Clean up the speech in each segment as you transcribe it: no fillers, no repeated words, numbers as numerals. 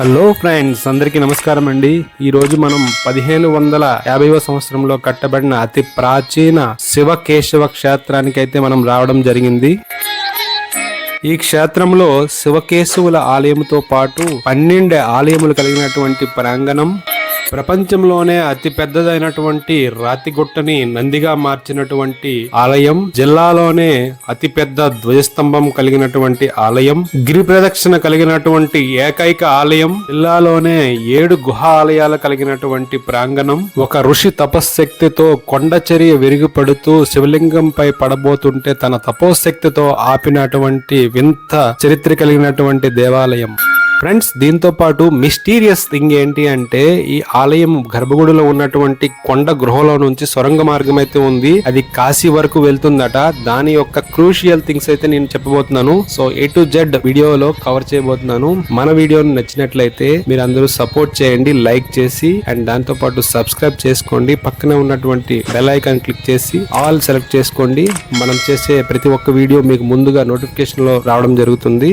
Hello friends, అందరికీ నమస్కారం అండి. ఈ రోజు మనం 1550వ సంవత్సరంలో కట్టబడిన అతి ప్రాచీన శివకేశవ క్షేత్రానికి అయితే మనం రావడం జరిగింది. ఈ క్షేత్రంలో శివకేశవుల ఆలయంతో పాటు 12 ఆలయములు కలిగినటువంటి ప్రాంగణం, ప్రపంచంలోనే అతి పెద్దదైనటువంటి రాతిగుట్టని నందిగా మార్చినటువంటి ఆలయం, జిల్లాలోనే అతి పెద్ద ధ్వజస్తంభం కలిగినటువంటి ఆలయం, గిరి ప్రదక్షిణ కలిగినటువంటి ఏకైక ఆలయం, జిల్లాలోనే 7 గుహ ఆలయాలు కలిగినటువంటి ప్రాంగణం, ఒక ఋషి తపశ్శక్తితో కొండచర్య విరిగిపడుతూ శివలింగంపై పడబోతుంటే తన తపోశక్తితో ఆపినటువంటి వింత చరిత్ర కలిగినటువంటి దేవాలయం. ఫ్రెండ్స్, దీంతో పాటు మిస్టీరియస్ థింగ్ ఏంటి అంటే, ఈ ఆలయం గర్భగుడిలో ఉన్నటువంటి కొండ గృహలో నుంచి సొరంగ మార్గం అయితే ఉంది. అది కాశీ వరకు వెళ్తుందట. దాని యొక్క క్రూషియల్ థింగ్స్ అయితే నేను చెప్పబోతున్నాను. సో A to Z వీడియోలో కవర్ చేయబోతున్నాను. మన వీడియోని నచ్చినట్లయితే మీరు అందరూ సపోర్ట్ చేయండి, లైక్ చేసి, అండ్ దాంతో పాటు సబ్స్క్రైబ్ చేసుకోండి. పక్కనే ఉన్నటువంటి బెల్ ఐకాన్ క్లిక్ చేసి ఆల్ సెలెక్ట్ చేసుకోండి. మనం చేసే ప్రతి ఒక్క వీడియో మీకు ముందుగా నోటిఫికేషన్ లో రావడం జరుగుతుంది.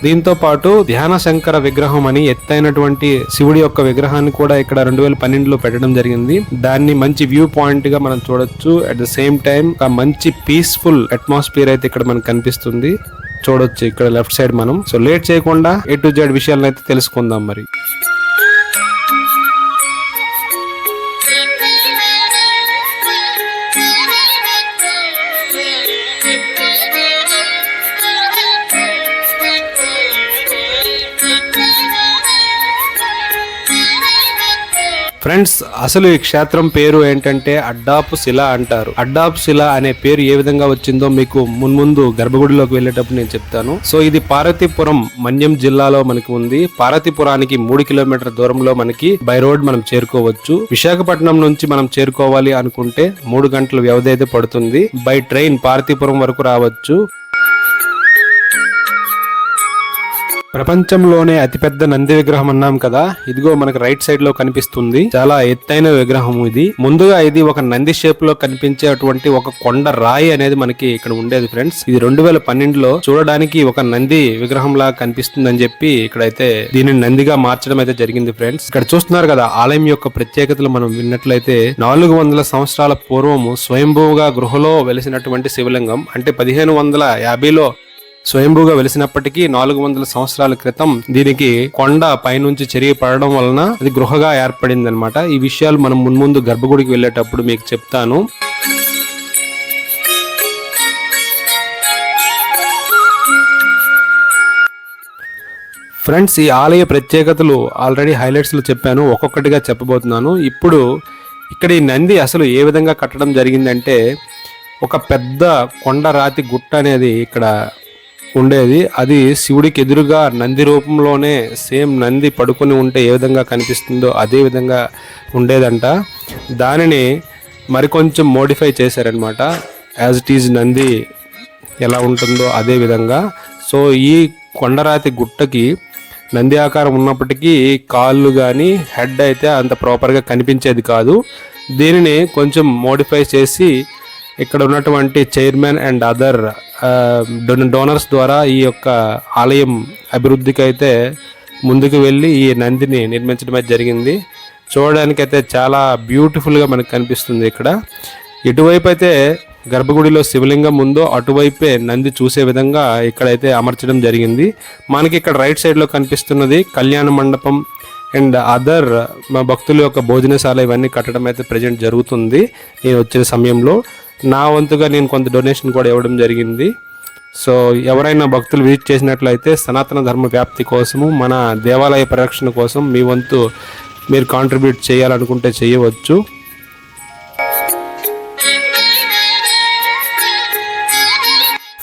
దీంతో పాటు ధ్యాన శంకర విగ్రహం అని ఎత్తైనటువంటి శివుడి యొక్క విగ్రహాన్ని కూడా ఇక్కడ 2012లో పెట్టడం జరిగింది. దాన్ని మంచి వ్యూ పాయింట్ గా మనం చూడొచ్చు. అట్ ద సేమ్ టైం ఒక మంచి పీస్ఫుల్ అట్మాస్ఫియర్ అయితే ఇక్కడ మనకు కనిపిస్తుంది. చూడొచ్చు ఇక్కడ లెఫ్ట్ సైడ్ మనం. సో లేట్ చేయకుండా A to Z విషయాలను అయితే తెలుసుకుందాం. మరి ఫ్రెండ్స్, అసలు ఈ క్షేత్రం పేరు ఏంటంటే అడ్డాపు శిల అంటారు. అడ్డాపు శిల అనే పేరు ఏ విధంగా వచ్చిందో మీకు మున్ముందు గర్భగుడిలోకి వెళ్ళేటప్పుడు నేను చెప్తాను. సో ఇది పార్వతీపురం మన్యం జిల్లాలో మనకి ఉంది. పార్వతీపురానికి 3 కిలోమీటర్ల దూరంలో మనకి బై రోడ్ మనం చేరుకోవచ్చు. విశాఖపట్నం నుంచి మనం చేరుకోవాలి అనుకుంటే 3 గంటల వ్యవధి అయితే పడుతుంది. బై ట్రైన్ పార్వతీపురం వరకు రావచ్చు. ప్రపంచంలోనే అతిపెద్ద నంది విగ్రహం అన్నాం కదా, ఇదిగో మనకు రైట్ సైడ్ లో కనిపిస్తుంది. చాలా ఎత్తైన విగ్రహం ఇది. ముందుగా ఇది ఒక నంది షేప్ లో కనిపించేటువంటి ఒక కొండ రాయి అనేది మనకి ఇక్కడ ఉండేది ఫ్రెండ్స్. ఇది 2012లో చూడడానికి ఒక నంది విగ్రహం లా కనిపిస్తుంది అని చెప్పి ఇక్కడైతే దీనిని నందిగా మార్చడం అయితే జరిగింది ఫ్రెండ్స్. ఇక్కడ చూస్తున్నారు కదా, ఆలయం యొక్క ప్రత్యేకతలు మనం విన్నట్లయితే 400 సంవత్సరాల పూర్వము స్వయంభూగా గృహలో వెలిసినటువంటి శివలింగం. అంటే 1550లో స్వయంభూగా వెలిసినప్పటికీ 400 సంవత్సరాల క్రితం దీనికి కొండ పైనుంచి చెరిగి పడడం వలన అది గృహగా ఏర్పడింది అనమాట. ఈ విషయాలు మనం మున్ముందు గర్భగుడికి వెళ్ళేటప్పుడు మీకు చెప్తాను. ఫ్రెండ్స్, ఈ ఆలయ ప్రత్యేకతలు ఆల్రెడీ హైలైట్స్ లో చెప్పాను, ఒక్కొక్కటిగా చెప్పబోతున్నాను. ఇప్పుడు ఇక్కడ ఈ నంది అసలు ఏ విధంగా కట్టడం జరిగిందంటే, ఒక పెద్ద కొండరాతి గుట్ట అనేది ఇక్కడ ఉండేది. అది శివుడికి ఎదురుగా నంది రూపంలోనే సేమ్ నంది పడుకొని ఉంటే ఏ విధంగా కనిపిస్తుందో అదే విధంగా ఉండేదంట. దానిని మరికొంచెం మోడిఫై చేశారనమాట. యాజ్ ఇట్ ఈజ్ నంది ఎలా ఉంటుందో అదే విధంగా. సో ఈ కొండరాతి గుట్టకి నంది ఆకారం ఉన్నప్పటికీ కాళ్ళు కానీ హెడ్ అయితే అంత ప్రాపర్గా కనిపించేది కాదు. దీనిని కొంచెం మోడిఫై చేసి ఇక్కడ ఉన్నటువంటి చైర్మన్ అండ్ అదర్ డోనర్స్ ద్వారా ఈ యొక్క ఆలయం అభివృద్ధికి అయితే ముందుకు వెళ్ళి ఈ నందిని నిర్మించడం జరిగింది. చూడడానికి అయితే చాలా బ్యూటిఫుల్గా మనకు కనిపిస్తుంది. ఇక్కడ ఎటువైపు అయితే గర్భగుడిలో శివలింగం ఉందో అటువైపే నంది చూసే విధంగా ఇక్కడైతే అమర్చడం జరిగింది. మనకి ఇక్కడ రైట్ సైడ్లో కనిపిస్తున్నది కళ్యాణ మండపం అండ్ అదర్ మా భక్తుల యొక్క భోజనశాల ఇవన్నీ కట్టడం అయితే ప్రజెంట్ జరుగుతుంది. నేను వచ్చిన సమయంలో నా వంతుగా నేను కొంత డొనేషన్ కూడా ఇవ్వడం జరిగింది. సో ఎవరైనా భక్తులు విజిట్ చేసినట్లయితే సనాతన ధర్మ వ్యాప్తి కోసము, మన దేవాలయ పరిరక్షణ కోసం మీ వంతు మీరు కాంట్రిబ్యూట్ చేయాలనుకుంటే చేయవచ్చు.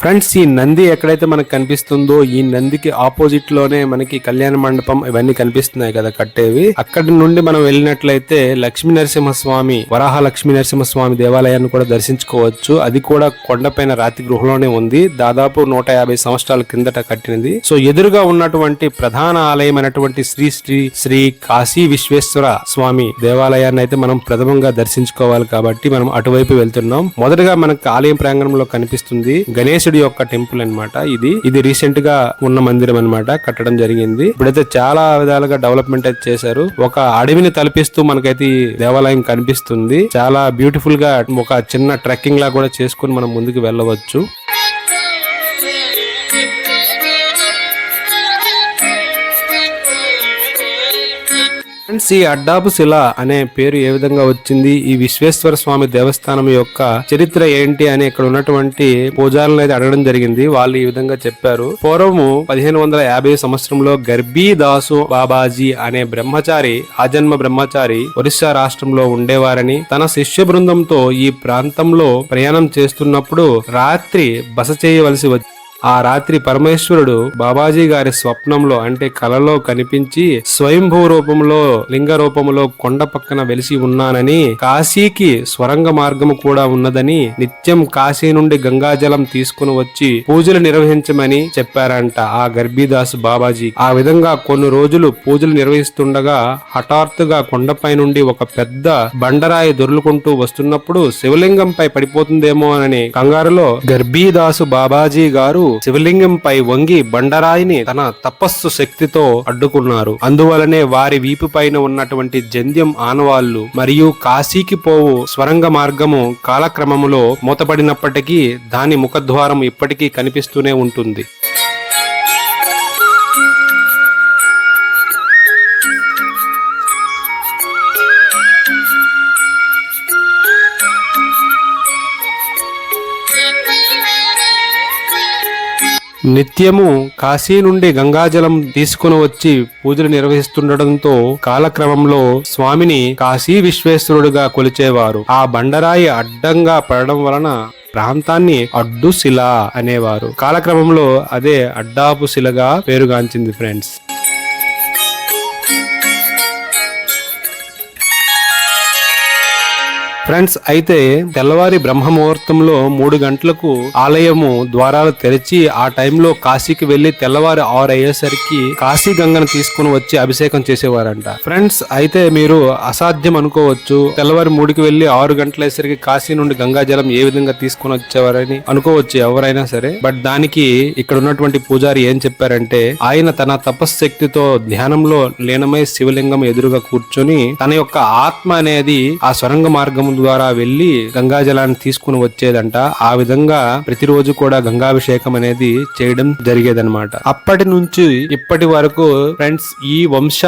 ఫ్రెండ్స్, ఈ నంది ఎక్కడైతే మనకు కనిపిస్తుందో ఈ నందికి ఆపోజిట్ లోనే మనకి కళ్యాణ మండపం ఇవన్నీ కనిపిస్తున్నాయి కదా కట్టేవి. అక్కడి నుండి మనం వెళ్ళినట్లయితే లక్ష్మీ నరసింహస్వామి, వరాహ లక్ష్మీ నరసింహస్వామి దేవాలయాన్ని కూడా దర్శించుకోవచ్చు. అది కూడా కొండపైన రాతి గృహలోనే ఉంది. దాదాపు 150 సంవత్సరాల కిందట కట్టినది. సో ఎదురుగా ఉన్నటువంటి ప్రధాన ఆలయం అయినటువంటి శ్రీ శ్రీ శ్రీ కాశీ విశ్వేశ్వర స్వామి దేవాలయాన్ని అయితే మనం ప్రథమంగా దర్శించుకోవాలి కాబట్టి మనం అటువైపు వెళ్తున్నాం. మొదటగా మనకు ఆలయం ప్రాంగణంలో కనిపిస్తుంది గణేశుడి గణేశుడి యొక్క టెంపుల్ అన్నమాట. ఇది రీసెంట్ గా ఉన్న మందిరం అన్నమాట, కట్టడం జరిగింది. ఇప్పుడైతే చాలా విధాలుగా డెవలప్మెంట్ అయితే చేశారు. ఒక అడవిని తలపిస్తూ మనకైతే ఈ దేవాలయం కనిపిస్తుంది. చాలా బ్యూటిఫుల్ గా ఒక చిన్న ట్రెక్కింగ్ లా కూడా చేసుకుని మనం ముందుకు వెళ్ళవచ్చు. ఫ్రెండ్స్, ఈ అడ్డాపు శిల అనే పేరు ఏ విధంగా వచ్చింది, ఈ విశ్వేశ్వర స్వామి దేవస్థానం యొక్క చరిత్ర ఏంటి అని ఇక్కడ ఉన్నటువంటి పూజారులను అయితే అడగడం జరిగింది. వాళ్ళు ఈ విధంగా చెప్పారు. పూర్వము 1550 సంవత్సరంలో గర్భీదాసు బాబాజీ అనే బ్రహ్మచారి, ఆజన్మ బ్రహ్మచారి ఒరిస్సా రాష్ట్రంలో ఉండేవారని, తన శిష్య బృందంతో ఈ ప్రాంతంలో ప్రయాణం చేస్తున్నప్పుడు రాత్రి బస చేయవలసి వచ్చింది. ఆ రాత్రి పరమేశ్వరుడు బాబాజీ గారి స్వప్నంలో అంటే కలలో కనిపించి స్వయంభూ రూపంలో, లింగ రూపంలో కొండ పక్కన వెలిసి ఉన్నానని, కాశీకి స్వరంగ మార్గము కూడా ఉన్నదని, నిత్యం కాశీ నుండి గంగాజలం తీసుకుని వచ్చి పూజలు నిర్వహించమని చెప్పారంట ఆ గర్భీదాసు బాబాజీ. ఆ విధంగా కొన్ని రోజులు పూజలు నిర్వహిస్తుండగా హఠాత్తుగా కొండపై నుండి ఒక పెద్ద బండరాయి దొర్లుకుంటూ వస్తున్నప్పుడు శివలింగంపై పడిపోతుందేమో అని కంగారులో గర్భీదాసు బాబాజీ గారు శివలింగంపై వంగి బండరాయిని తన తపస్సు శక్తితో అడ్డుకున్నారు. అందువలనే వారి వీపు పైన ఉన్నటువంటి జంధ్యం ఆనవాళ్లు మరియు కాశీకి పోవు స్వరంగ మార్గము కాలక్రమములో మూతపడినప్పటికీ దాని ముఖద్వారం ఇప్పటికీ కనిపిస్తూనే ఉంటుంది. నిత్యము కాశీ నుండి గంగాజలం తీసుకుని వచ్చి పూజలు నిర్వహిస్తుండటంతో కాలక్రమంలో స్వామిని కాశీ విశ్వేశ్వరుడుగా కొలిచేవారు. ఆ బండరాయి అడ్డంగా పడడం వలన ప్రాంతాన్ని అడ్డు శిల అనేవారు. కాలక్రమంలో అదే అడ్డాపు శిలగా పేరుగాంచింది ఫ్రెండ్స్. ఫ్రెండ్స్, అయితే తెల్లవారి బ్రహ్మముహూర్తంలో 3 గంటలకు ఆలయము ద్వారాలు తెరిచి ఆ టైంలో కాశీకి వెళ్లి తెల్లవారి 6 అయ్యేసరికి కాశీ గంగను తీసుకుని వచ్చి అభిషేకం చేసేవారంట. ఫ్రెండ్స్, అయితే మీరు అసాధ్యం అనుకోవచ్చు, తెల్లవారి 3కి వెళ్లి 6 గంటలయ్యేసరికి కాశీ నుండి గంగాజలం ఏ విధంగా తీసుకుని వచ్చేవారని అనుకోవచ్చు ఎవరైనా సరే. బట్ దానికి ఇక్కడ ఉన్నటువంటి పూజారి ఏం చెప్పారంటే, ఆయన తన తపశ్శక్తితో ధ్యానంలో లీనమై శివలింగం ఎదురుగా కూర్చొని తన యొక్క ఆత్మ అనేది ఆ స్వరంగ మార్గం ద్వారా వెళ్లి గంగాజలాన్ని తీసుకుని వచ్చేదంట. ఆ విధంగా ప్రతిరోజు కూడా గంగాభిషేకం అనేది చేయడం జరిగేదన్నమాట. అప్పటి నుంచి ఇప్పటి వరకు ఫ్రెండ్స్, ఈ వంశ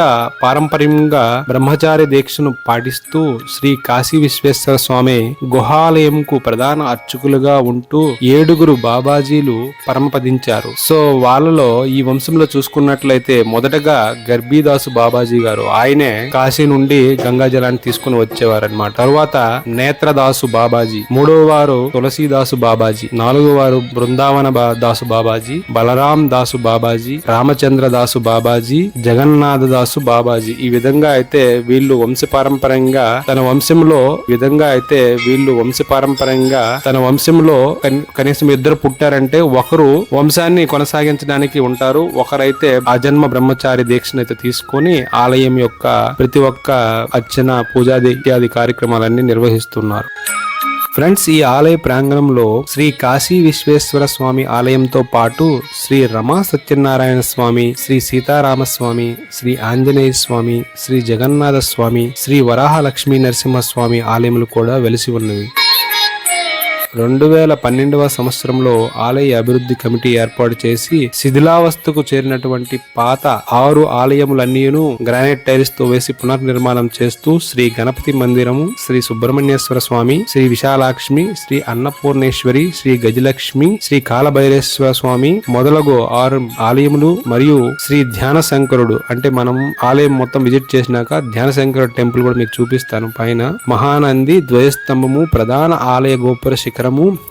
పారంపర్యంగా బ్రహ్మచారి దీక్షను పాటిస్తూ శ్రీ కాశీ విశ్వేశ్వర స్వామి గుహాలయంకు ప్రధాన అర్చకులుగా ఉంటూ 7 బాబాజీలు పరమపదించారు. సో వాళ్ళలో ఈ వంశంలో చూసుకున్నట్లయితే మొదటగా గర్భీదాసు బాబాజీ గారు, ఆయనే కాశీ నుండి గంగాజలాన్ని తీసుకుని వచ్చేవారన్నమాట. తర్వాత నేత్రదాసు బాబాజీ, 3వ వారు తులసీదాసు బాబాజీ, 4వ వారు బృందావన దాసు బాబాజీ, బలరాం దాసు బాబాజీ, రామచంద్ర దాసు బాబాజీ, జగన్నాథ దాసు బాబాజీ. ఈ విధంగా అయితే వీళ్ళు వంశపారంపర్యంగా తన వంశంలో కనీసం 2 పుట్టారంటే ఒకరు వంశాన్ని కొనసాగించడానికి ఉంటారు, ఒకరైతే ఆజన్మ బ్రహ్మచారి దీక్షనైతే తీసుకొని ఆలయం యొక్క ప్రతి ఒక్క అర్చన, పూజాది ఇత్యాది కార్యక్రమాలన్నీ నిర్వహిస్తున్నారు. ఫ్రెండ్స్, ఈ ఆలయ ప్రాంగణంలో శ్రీ కాశీ విశ్వేశ్వర స్వామి ఆలయంతో పాటు శ్రీ రమా సత్యనారాయణ స్వామి, శ్రీ సీతారామస్వామి, శ్రీ ఆంజనేయ స్వామి, శ్రీ జగన్నాథ స్వామి, శ్రీ వరాహ లక్ష్మీ నరసింహస్వామి ఆలయములు కూడా వెలిసి ఉన్నవి. 2012వ సంవత్సరంలో ఆలయ అభివృద్ధి కమిటీ ఏర్పాటు చేసి శిథిలావస్థకు చేరినటువంటి పాత 6 ఆలయములన్నీను గ్రానైట్ టైల్స్ తో వేసి పునర్నిర్మాణం చేస్తూ శ్రీ గణపతి మందిరము, శ్రీ సుబ్రహ్మణ్యేశ్వర స్వామి, శ్రీ విశాలాక్ష్మి, శ్రీ అన్నపూర్ణేశ్వరి, శ్రీ గజలక్ష్మి, శ్రీ కాలభైరేశ్వర స్వామి మొదలగు 6 ఆలయములు మరియు శ్రీ ధ్యాన శంకరుడు, అంటే మనం ఆలయం మొత్తం విజిట్ చేసినాక ధ్యాన శంకరుడు టెంపుల్ కూడా మీకు చూపిస్తాను. పైన మహానంది, ధ్వజస్తంభము, ప్రధాన ఆలయ గోపుర శిఖరము,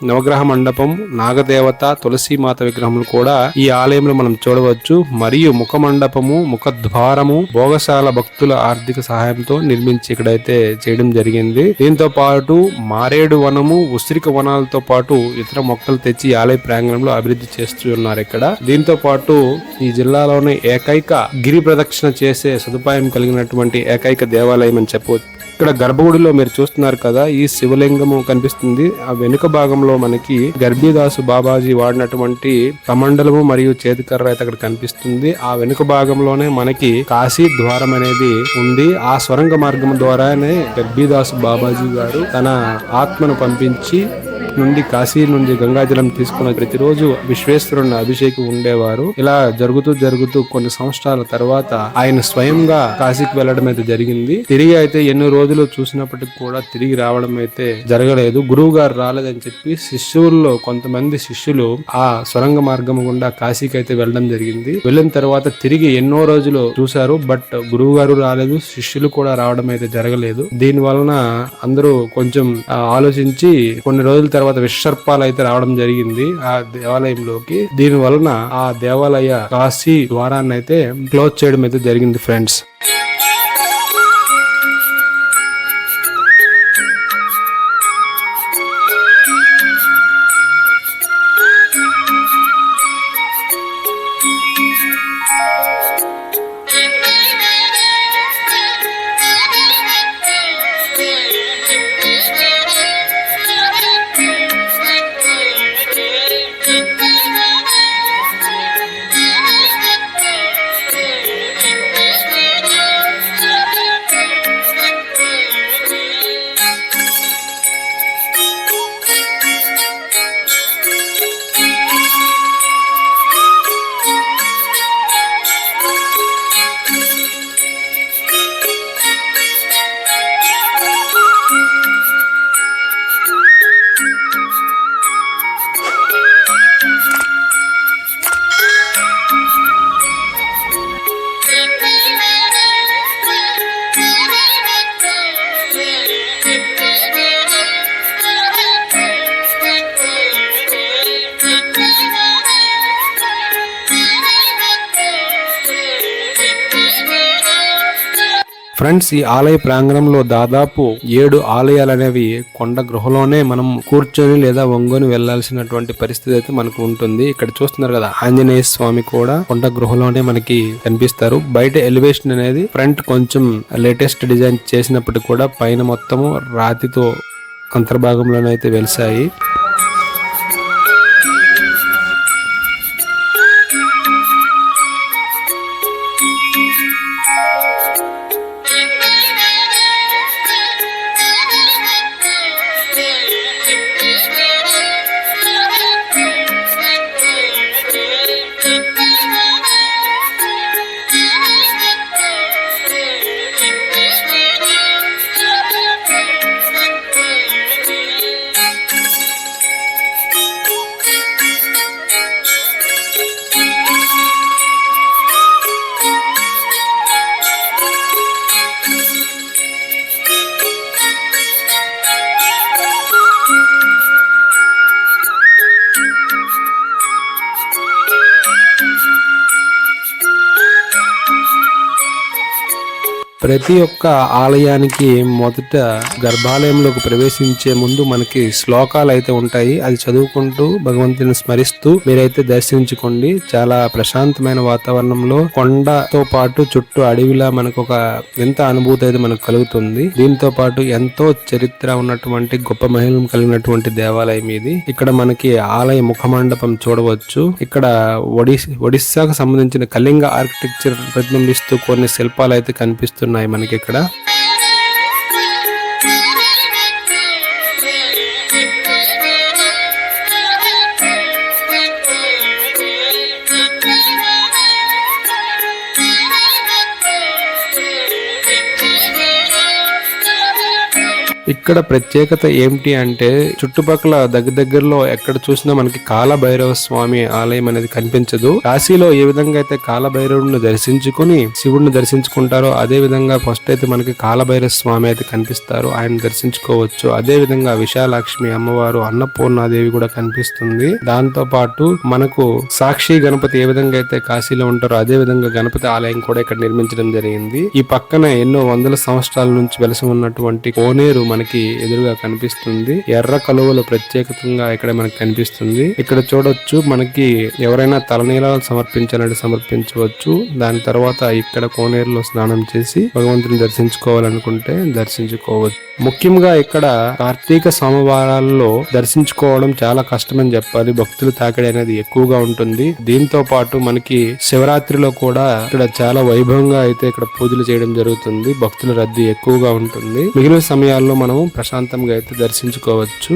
నవగ్రహ మండపం, నాగదేవత, తులసీమాత విగ్రహములు కూడా ఈ ఆలయంలో మనం చూడవచ్చు. మరియు ముఖ మండపము, ముఖద్వారము భోగశాల భక్తుల ఆర్థిక సహాయంతో నిర్మించి ఇక్కడైతే చేయడం జరిగింది. దీంతో పాటు మారేడు వనము, ఉసిరిక వనాలతో పాటు ఇతర మొక్కలు తెచ్చి ఆలయ ప్రాంగణంలో అభివృద్ధి చేస్తూ ఉన్నారు ఇక్కడ. దీంతో పాటు ఈ జిల్లాలోనే ఏకైక గిరి ప్రదక్షిణ చేసే సదుపాయం కలిగినటువంటి ఏకైక దేవాలయం అని చెప్పవచ్చు. ఇక్కడ గర్భగుడిలో మీరు చూస్తున్నారు కదా, ఈ శివలింగము కనిపిస్తుంది. ఆ వెనుక భాగంలో మనకి గర్భీదాసు బాబాజీ వాడినటువంటి కమండలము మరియు చేతికర్ర అయితే అక్కడ కనిపిస్తుంది. ఆ వెనుక భాగంలోనే మనకి కాశీ ద్వారం అనేది ఉంది. ఆ సొరంగ మార్గం ద్వారానే గర్భీదాసు బాబాజీ గారు తన ఆత్మను పంపించి నుండి కాశీ నుండి గంగాజలం తీసుకున్న ప్రతిరోజు విశ్వేశ్వరుని అభిషేకం ఉండేవారు. ఇలా జరుగుతూ కొన్ని సంవత్సరాల తర్వాత ఆయన స్వయంగా కాశీకి వెళ్లడం అయితే జరిగింది. తిరిగి అయితే ఎన్నో రోజులు చూసినప్పటికి కూడా తిరిగి రావడం అయితే జరగలేదు. గురువు గారు రాలేదని చెప్పి శిష్యుల్లో కొంతమంది శిష్యులు ఆ సొరంగ మార్గం గుండా కాశీకి అయితే వెళ్ళడం జరిగింది. వెళ్ళిన తర్వాత తిరిగి ఎన్నో రోజులు చూశారు. బట్ గురువు గారు రాలేదు, శిష్యులు కూడా రావడం అయితే జరగలేదు. దీని వలన అందరూ కొంచెం ఆలోచించి కొన్ని రోజుల తర్వాత విషర్పాలు అయితే రావడం జరిగింది ఆ దేవాలయంలోకి. దీని వలన ఆ దేవాలయ కాశీ ద్వారాన్ని అయితే క్లోజ్ చేయడం అయితే జరిగింది ఫ్రెండ్స్. ఫ్రెండ్స్, ఈ ఆలయ ప్రాంగణంలో దాదాపు 7 ఆలయాలు అనేవి కొండ గృహలోనే మనం కూర్చొని లేదా వంగుని వెళ్లాల్సినటువంటి పరిస్థితి అయితే మనకు ఉంటుంది. ఇక్కడ చూస్తున్నారు కదా, ఆంజనేయ స్వామి కూడా కొండ గృహలోనే మనకి కనిపిస్తారు. బయట ఎలివేషన్ అనేది ఫ్రంట్ కొంచెం లేటెస్ట్ డిజైన్ చేసినప్పటికీ కూడా పైన మొత్తము రాతితో అంతర్భాగంలోనైతే వెలిసాయి. ప్రతి ఒక్క ఆలయానికి మొదట గర్భాలయంలోకి ప్రవేశించే ముందు మనకి శ్లోకాలు అయితే ఉంటాయి. అది చదువుకుంటూ భగవంతుని స్మరిస్తూ మీరైతే దర్శించుకోండి. చాలా ప్రశాంతమైన వాతావరణంలో కొండతో పాటు చుట్టూ అడవిలా మనకు ఒక వింత అనుభూతి అయితే మనకు కలుగుతుంది. దీంతో పాటు ఎంతో చరిత్ర ఉన్నటువంటి గొప్ప మహిళలు కలిగినటువంటి దేవాలయం ఇది. ఇక్కడ మనకి ఆలయ ముఖమండపం చూడవచ్చు. ఇక్కడ ఒడిస్సాకు సంబంధించిన కళింగ ఆర్కిటెక్చర్ ప్రతిబింబిస్తూ కొన్ని శిల్పాలు అయితే కనిపిస్తున్నాయి మనకి ఇక్కడ. ఇక్కడ ప్రత్యేకత ఏమిటి అంటే చుట్టుపక్కల దగ్గరలో ఎక్కడ చూసినా మనకి కాలభైరవ స్వామి ఆలయం అనేది కనిపించదు. కాశీలో ఏ విధంగా అయితే కాలభైరవుడిని దర్శించుకుని శివుడిని దర్శించుకుంటారో అదే విధంగా ఫస్ట్ అయితే మనకి కాలభైరవ స్వామి అయితే కనిపిస్తారు, ఆయన దర్శించుకోవచ్చు. అదే విధంగా విశాలాక్ష్మి అమ్మవారు, అన్నపూర్ణాదేవి కూడా కనిపిస్తుంది. దాంతో పాటు మనకు సాక్షి గణపతి ఏ విధంగా అయితే కాశీలో ఉంటారో అదే విధంగా గణపతి ఆలయం కూడా ఇక్కడ నిర్మించడం జరిగింది. ఈ పక్కన ఎన్నో వందల సంవత్సరాల నుంచి వెలసి ఉన్నటువంటి కోనేరు మనకి ఎదురుగా కనిపిస్తుంది. ఎర్ర కలువలు ప్రత్యేకంగా ఇక్కడ మనకి కనిపిస్తుంది. ఇక్కడ చూడొచ్చు మనకి ఎవరైనా తలనీలాలు సమర్పించాలంటే సమర్పించవచ్చు. దాని తర్వాత ఇక్కడ కోనేరులో స్నానం చేసి భగవంతుని దర్శించుకోవాలనుకుంటే దర్శించుకోవచ్చు. ముఖ్యంగా ఇక్కడ కార్తీక సోమవారాల్లో దర్శించుకోవడం చాలా కష్టమని చెప్పాలి. భక్తుల తాకిడి అనేది ఎక్కువగా ఉంటుంది. దీంతో పాటు మనకి శివరాత్రిలో కూడా ఇక్కడ చాలా వైభవంగా అయితే ఇక్కడ పూజలు చేయడం జరుగుతుంది. భక్తుల రద్దీ ఎక్కువగా ఉంటుంది. మిగిలిన సమయాల్లో మనం ప్రశాంతంగా అయితే దర్శించుకోవచ్చు.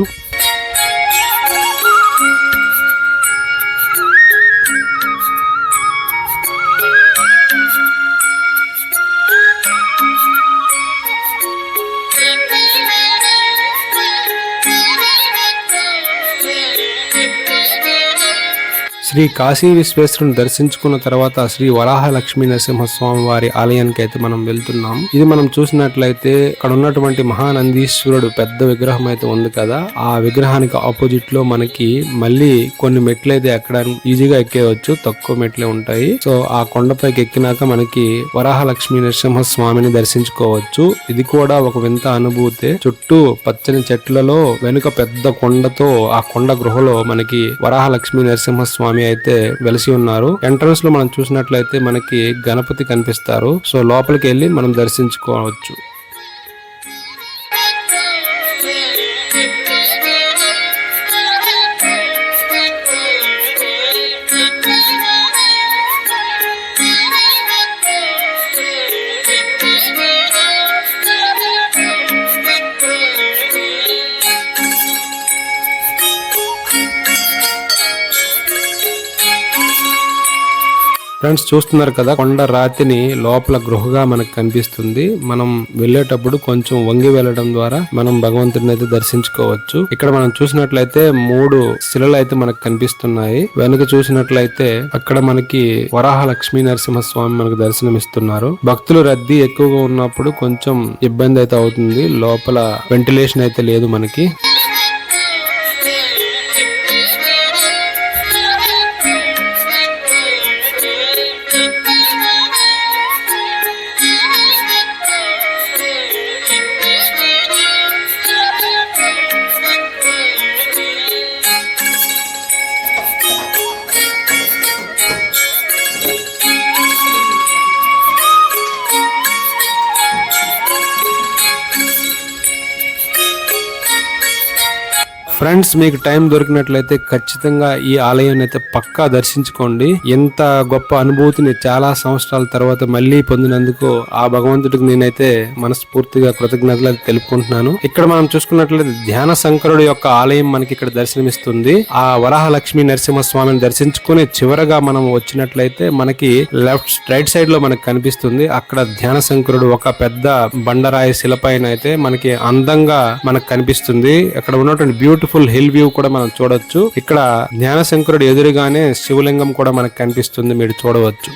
శ్రీ కాశీ విశ్వేశ్వరుని దర్శించుకున్న తర్వాత శ్రీ వరాహ లక్ష్మీ నరసింహస్వామి వారి ఆలయానికి అయితే మనం వెళ్తున్నాం. ఇది మనం చూసినట్లయితే ఇక్కడ ఉన్నటువంటి మహానందీశ్వరుడు పెద్ద విగ్రహం అయితే ఉంది కదా, ఆ విగ్రహానికి ఆపోజిట్ లో మనకి మళ్ళీ కొన్ని మెట్లు అయితే ఎక్కడానికి ఈజీగా ఎక్కేవచ్చు, తక్కువ మెట్లే ఉంటాయి. సో ఆ కొండపైకి ఎక్కినాక మనకి వరాహ లక్ష్మీ నరసింహస్వామిని దర్శించుకోవచ్చు. ఇది కూడా ఒక వింత అనుభూతి. చుట్టూ పచ్చని చెట్లలో వెనుక పెద్ద కొండతో ఆ కొండ గృహలో మనకి వరాహ లక్ష్మీ నరసింహస్వామి అయితే వెలిసి ఉన్నారు. ఎంట్రన్స్ లో మనం చూసినట్లయితే మనకి గణపతి కనిపిస్తారు. సో లోపలికి వెళ్ళి మనం దర్శించుకోవచ్చు. ఫ్రెండ్స్ చూస్తున్నారు కదా, కొండ రాతిని లోపల గృహగా మనకు కనిపిస్తుంది. మనం వెళ్ళేటప్పుడు కొంచెం వంగి వెళ్ళడం ద్వారా మనం భగవంతుడిని అయితే దర్శించుకోవచ్చు. ఇక్కడ మనం చూసినట్లయితే 3 శిలలు అయితే మనకు కనిపిస్తున్నాయి. వెనుక చూసినట్లయితే అక్కడ మనకి వరాహ లక్ష్మీ నరసింహస్వామి మనకు దర్శనమిస్తున్నారు. భక్తులు రద్దీ ఎక్కువగా ఉన్నప్పుడు కొంచెం ఇబ్బంది అయితే అవుతుంది. లోపల వెంటిలేషన్ అయితే లేదు మనకి. ఫ్రెండ్స్ మీకు టైం దొరికినట్లయితే ఖచ్చితంగా ఈ ఆలయాన్ని అయితే పక్కా దర్శించుకోండి. ఎంత గొప్ప అనుభూతిని చాలా సంవత్సరాల తర్వాత మళ్ళీ పొందినందుకు ఆ భగవంతుడికి నేనైతే మనస్ఫూర్తిగా కృతజ్ఞతలు తెలుపుకుంటున్నాను. ఇక్కడ మనం చూసుకున్నట్లయితే ధ్యాన శంకరుడు యొక్క ఆలయం మనకి ఇక్కడ దర్శనమిస్తుంది. ఆ వరాహ లక్ష్మీ నరసింహస్వామిని దర్శించుకుని చివరగా మనం వచ్చినట్లయితే మనకి రైట్ సైడ్ లో మనకు కనిపిస్తుంది. అక్కడ ధ్యాన శంకరుడు ఒక పెద్ద బండరాయి శిలపైన అయితే మనకి అందంగా మనకు కనిపిస్తుంది. అక్కడ ఉన్నటువంటి బ్యూటిఫుల్ హిల్ వ్యూ కూడా మనం చూడొచ్చు. ఇక్కడ జ్ఞానశంకరుడు ఎదురుగానే శివలింగం కూడా మనకు కనిపిస్తుంది, మీరు చూడవచ్చు.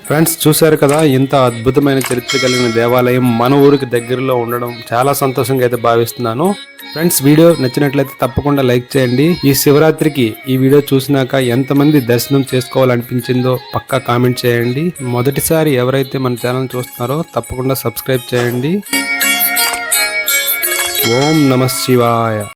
ఫ్రెండ్స్ చూశారు కదా, ఇంత అద్భుతమైన చరిత్ర కలిగిన దేవాలయం మన ఊరికి దగ్గరలో ఉండడం చాలా సంతోషంగా అయితే భావిస్తున్నాను. ఫ్రెండ్స్ వీడియో నచ్చినట్లయితే తప్పకుండా లైక్ చేయండి. ఈ శివరాత్రికి ఈ వీడియో చూసినాక ఎంతమంది దర్శనం చేసుకోవాలనిపించిందో పక్కా కామెంట్ చేయండి. మొదటిసారి ఎవరైతే మన ఛానల్ చూస్తున్నారో తప్పకుండా సబ్స్క్రైబ్ చేయండి. ఓం నమః శివాయ.